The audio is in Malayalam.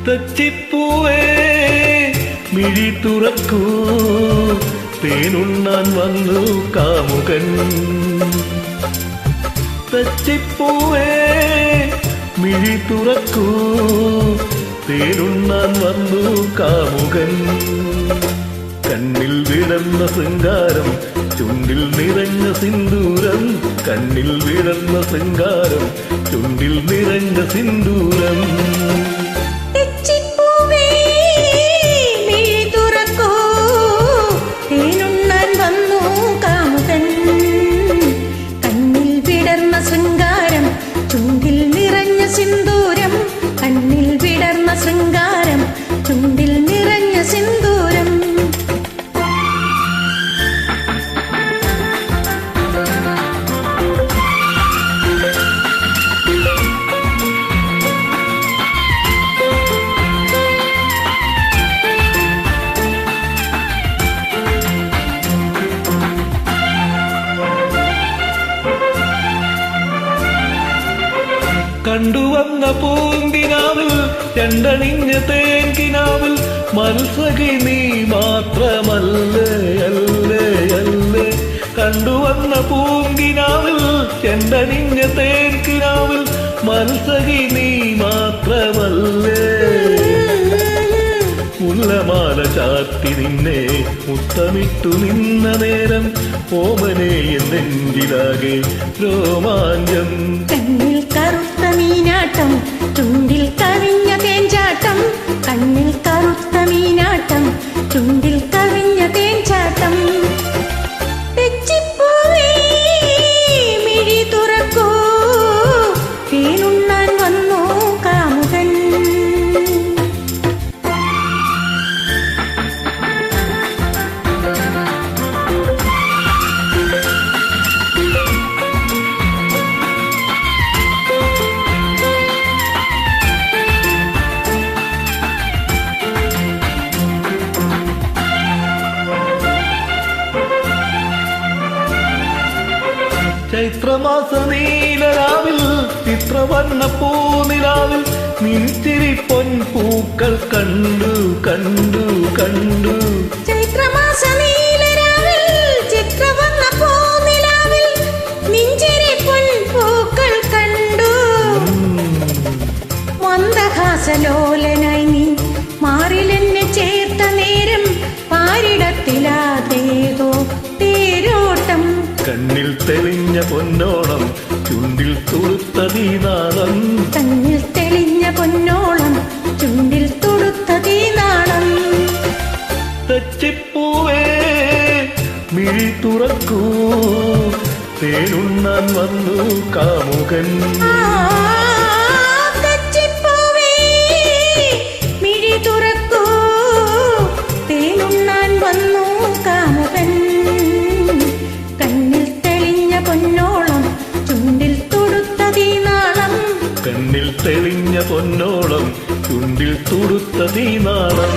തെച്ചിപ്പൂവേ മിഴി തുറക്കൂ, തേനുണ്ണാൻ വന്നു കാമുകൻ. തെച്ചിപ്പൂവേ മിഴി തുറക്കൂ, തേനുണ്ണാൻ വന്നു കാമുകൻ. കണ്ണിൽ വിടർന്ന ശൃംഗാരം, ചുണ്ടിൽ നിറഞ്ഞ സിന്ദൂരം. കണ്ണിൽ വിടർന്ന ശൃംഗാരം, ചുണ്ടിൽ നിറഞ്ഞ സിന്ദൂരം. ചുണ്ടിൽ നിറഞ്ഞ സിന്ദൂരം, കണ്ണിൽ വിടർന്ന ശൃംഗാരം, ചുണ്ടിൽ നിറഞ്ഞ സിന്ദൂരം. കണ്ടുവന്ന പൂന്തിനാവിൽ, ചെണ്ടണിഞ്ഞ തേൻകിനാവിൽ, മത്സഖി നീ മാത്രമല്ലേ അല്ലേ അല്ലേ. കണ്ടുവന്ന പൂങ്കിനാവിൽ, ചെണ്ടണിഞ്ഞ തേൻകിനാവിൽ, മത്സഖി നീ മാത്രമല്ലേ. മുല്ലമാല ചാർത്തി നിന്നെ മുത്തമിട്ടു നിന്ന നേരം, ഓമനെ നെഞ്ചിലാകെ രോമാഞ്ചം. കണ്ണിൽ കറുത്ത മീനാട്ടം, ചുണ്ടിൽ കവിഞ്ഞ തേൻചാട്ടം. കണ്ണിൽ കറുത്ത മീനാട്ടം, ചുണ്ടിൽ കവിഞ്ഞ തേൻചാട്ടം. തെച്ചിപ്പൂവേ മിഴി തുറക്കൂ, തേനുണ്ണാൻ വന്നു കാമുകൻ. ചൈത്രമാസ നീലരാവിൽ, ചിത്രവർണ്ണ പൂനിലാവിൽ, നിൻചിരി പൊൻപൂക്കൾ കണ്ടു കണ്ടു കണ്ടു. ചൈത്രമാസ നീലരാവിൽ, ചിത്രവർണ്ണ പൂനിലാവിൽ, നിൻചിരി പൊൻപൂക്കൾ കണ്ടു. മന്ദഹാസലോലനായി നീ മാറിലെന്നെ ചേർത്ത നേരം, പാരിടത്തിലാതേതോ തേരോട്ടം. കണ്ണിൽ തെളിഞ്ഞ പൊന്നോളം, ചുണ്ടിൽ തുടുത്ത തീനാളം. കണ്ണിൽ തെളിഞ്ഞ പൊന്നോളം, ചുണ്ടിൽ തുടുത്ത തീനാളം. തെച്ചിപ്പൂവേ മിഴി തുറക്കൂ, തേനുണ്ണാൻ വന്നു കാമുകൻ. തെച്ചിപ്പൂവേ മിഴി തുറക്കൂ, തേനുണ്ണാൻ വന്നു കാമുകൻ. കണ്ണിൽ തെളിഞ്ഞ പൊന്നോളം, ചുണ്ടിൽ തുടുത്ത തീനാളം. കണ്ണിൽ തെളിഞ്ഞ പൊന്നോളം, ചുണ്ടിൽ തുടുത്ത തീനാളം.